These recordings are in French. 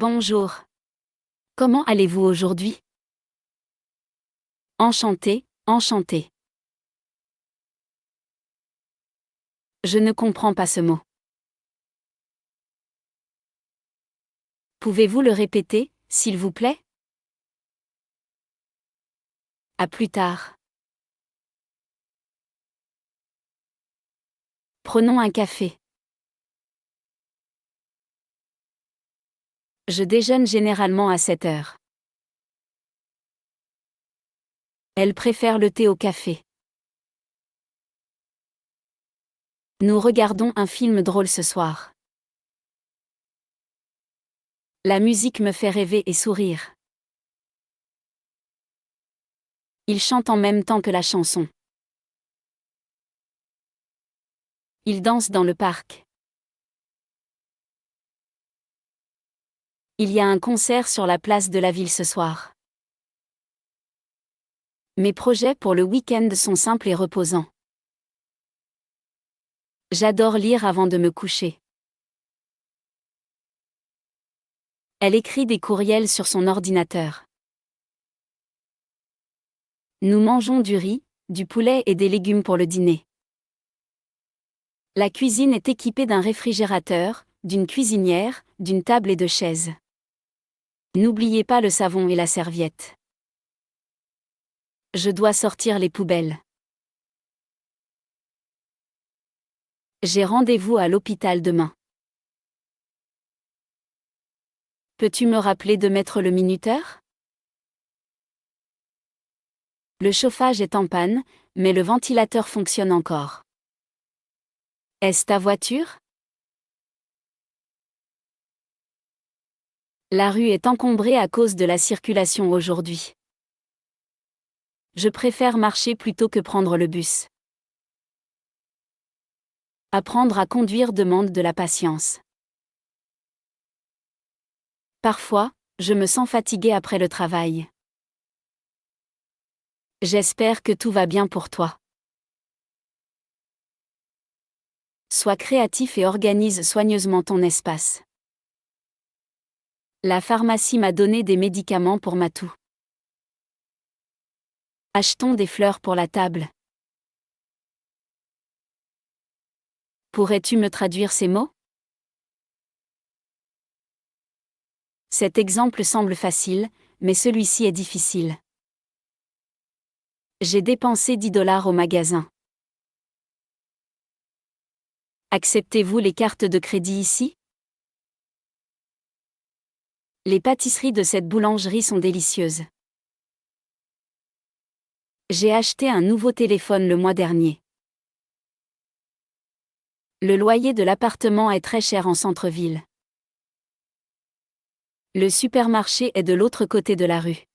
Bonjour. Comment allez-vous aujourd'hui? Enchanté, enchanté. Je ne comprends pas ce mot. Pouvez-vous le répéter, s'il vous plaît? À plus tard. Prenons un café. Je déjeune généralement à 7 heures. Elle préfère le thé au café. Nous regardons un film drôle ce soir. La musique me fait rêver et sourire. Il chante en même temps que la chanson. Il danse dans le parc. Il y a un concert sur la place de la ville ce soir. Mes projets pour le week-end sont simples et reposants. J'adore lire avant de me coucher. Elle écrit des courriels sur son ordinateur. Nous mangeons du riz, du poulet et des légumes pour le dîner. La cuisine est équipée d'un réfrigérateur, d'une cuisinière, d'une table et de chaises. N'oubliez pas le savon et la serviette. Je dois sortir les poubelles. J'ai rendez-vous à l'hôpital demain. Peux-tu me rappeler de mettre le minuteur? Le chauffage est en panne, mais le ventilateur fonctionne encore. Est-ce ta voiture? La rue est encombrée à cause de la circulation aujourd'hui. Je préfère marcher plutôt que prendre le bus. Apprendre à conduire demande de la patience. Parfois, je me sens fatiguée après le travail. J'espère que tout va bien pour toi. Sois créatif et organise soigneusement ton espace. La pharmacie m'a donné des médicaments pour ma toux. Achetons des fleurs pour la table. Pourrais-tu me traduire ces mots? Cet exemple semble facile, mais celui-ci est difficile. J'ai dépensé 10 dollars au magasin. Acceptez-vous les cartes de crédit ici? Les pâtisseries de cette boulangerie sont délicieuses. J'ai acheté un nouveau téléphone le mois dernier. Le loyer de l'appartement est très cher en centre-ville. Le supermarché est de l'autre côté de la rue.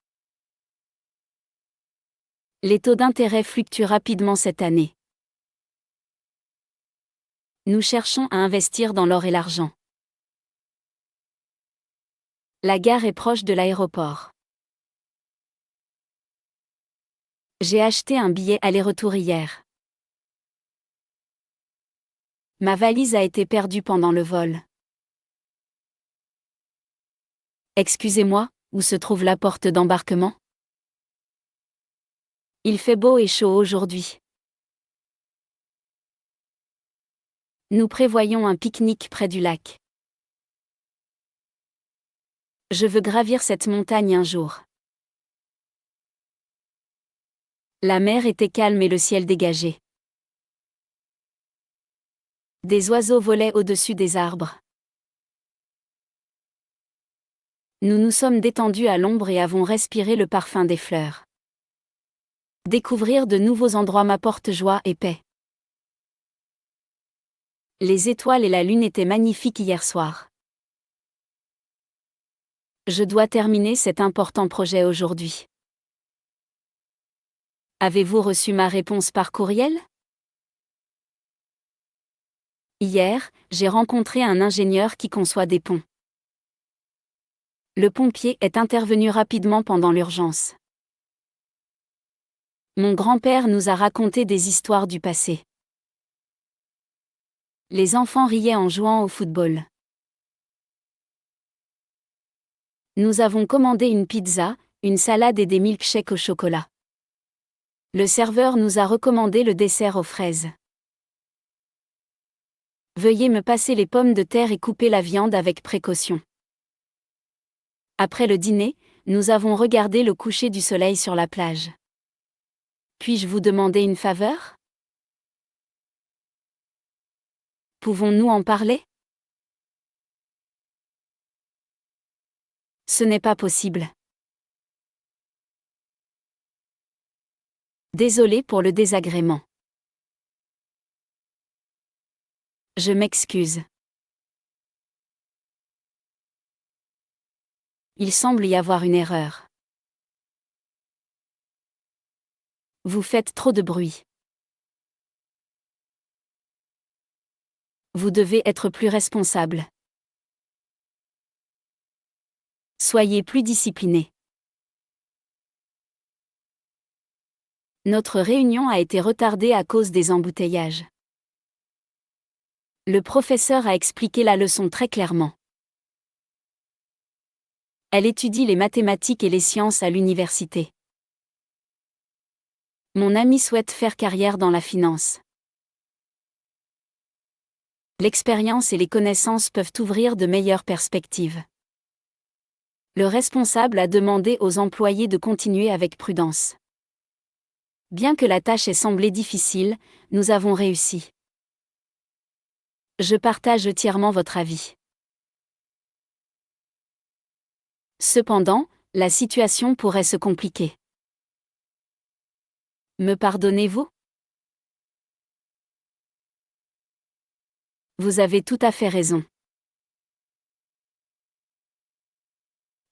Les taux d'intérêt fluctuent rapidement cette année. Nous cherchons à investir dans l'or et l'argent. La gare est proche de l'aéroport. J'ai acheté un billet aller-retour hier. Ma valise a été perdue pendant le vol. Excusez-moi, où se trouve la porte d'embarquement? Il fait beau et chaud aujourd'hui. Nous prévoyons un pique-nique près du lac. Je veux gravir cette montagne un jour. La mer était calme et le ciel dégagé. Des oiseaux volaient au-dessus des arbres. Nous nous sommes détendus à l'ombre et avons respiré le parfum des fleurs. Découvrir de nouveaux endroits m'apporte joie et paix. Les étoiles et la lune étaient magnifiques hier soir. Je dois terminer cet important projet aujourd'hui. Avez-vous reçu ma réponse par courriel? Hier, j'ai rencontré un ingénieur qui conçoit des ponts. Le pompier est intervenu rapidement pendant l'urgence. Mon grand-père nous a raconté des histoires du passé. Les enfants riaient en jouant au football. Nous avons commandé une pizza, une salade et des milkshakes au chocolat. Le serveur nous a recommandé le dessert aux fraises. Veuillez me passer les pommes de terre et couper la viande avec précaution. Après le dîner, nous avons regardé le coucher du soleil sur la plage. Puis-je vous demander une faveur? Pouvons-nous en parler? Ce n'est pas possible. Désolé pour le désagrément. Je m'excuse. Il semble y avoir une erreur. Vous faites trop de bruit. Vous devez être plus responsable. Soyez plus discipliné. Notre réunion a été retardée à cause des embouteillages. Le professeur a expliqué la leçon très clairement. Elle étudie les mathématiques et les sciences à l'université. Mon ami souhaite faire carrière dans la finance. L'expérience et les connaissances peuvent ouvrir de meilleures perspectives. Le responsable a demandé aux employés de continuer avec prudence. Bien que la tâche ait semblé difficile, nous avons réussi. Je partage entièrement votre avis. Cependant, la situation pourrait se compliquer. Me pardonnez-vous? Vous avez tout à fait raison.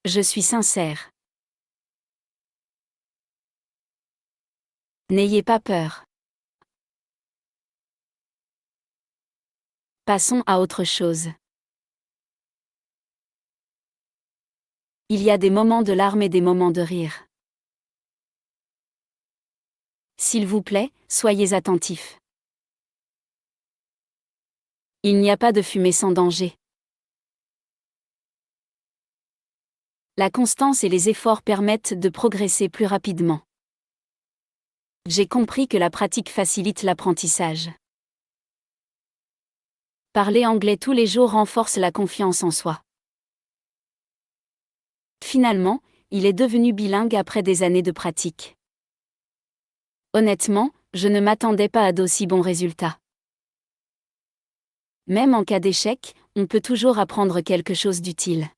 Je suis sincère. N'ayez pas peur. Passons à autre chose. Il y a des moments de larmes et des moments de rire. S'il vous plaît, soyez attentifs. Il n'y a pas de fumée sans danger. La constance et les efforts permettent de progresser plus rapidement. J'ai compris que la pratique facilite l'apprentissage. Parler anglais tous les jours renforce la confiance en soi. Finalement, il est devenu bilingue après des années de pratique. Honnêtement, je ne m'attendais pas à d'aussi bons résultats. Même en cas d'échec, on peut toujours apprendre quelque chose d'utile.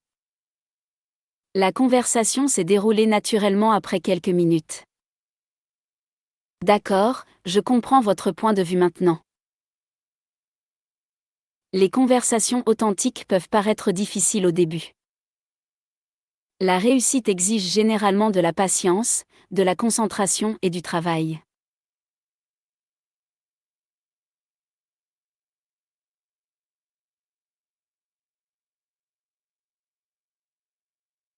La conversation s'est déroulée naturellement après quelques minutes. D'accord, je comprends votre point de vue maintenant. Les conversations authentiques peuvent paraître difficiles au début. La réussite exige généralement de la patience, de la concentration et du travail.